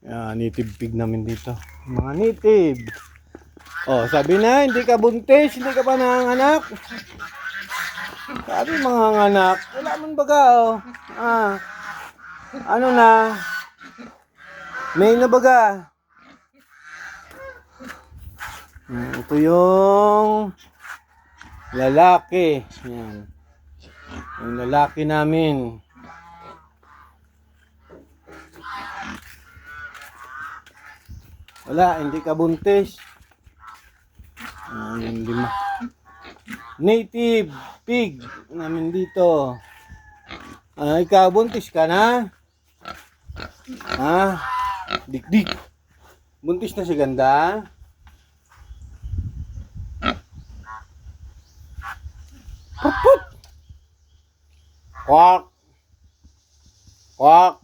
Native pig namin dito. Mga native. Oh, sabi na, hindi ka buntis, hindi ka pa nanganak. Sabi mga anak, wala man baga, oh. Ano na? May na baga. Ito yung lalaki. Yan. Yung lalaki namin. Wala, hindi ka buntis. Yung lima. Native pig namin dito. Ikaw, buntis ka na? Dik-dik. Buntis na si ganda? Put-put. Kwak. Kwak.